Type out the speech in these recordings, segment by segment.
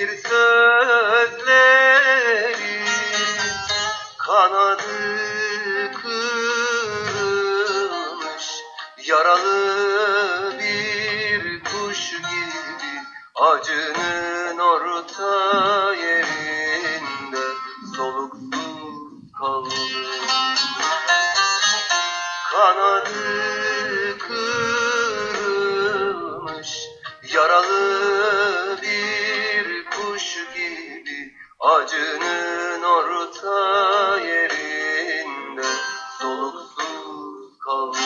bir sözleri, kanadı kırılmış yaralı bir kuş gibi acının orta yerinde soluksuz kaldım. Kanadı kırılmış yaralı bir kuş gibi acının orta yerinde soluksuz kaldım.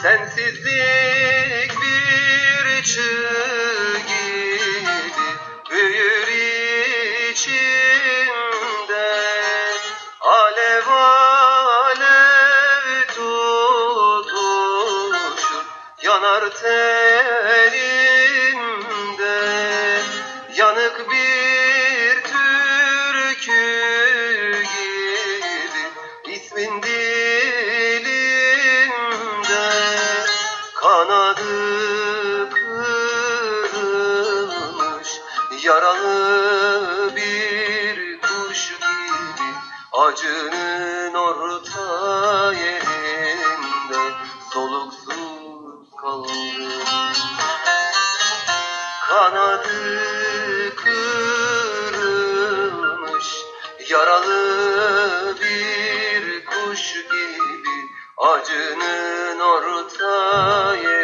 Sensizlik bir çığ gibi büyür içimde, alev alev tutuşur yanar tenimde. Yanık bir türkü gibi ismin kanadı kırılmış yaralı bir kuş gibi acının orta yerinde soluksuz kaldım. Kanadı kırılmış yaralı bir kuş gibi acının orta yerinde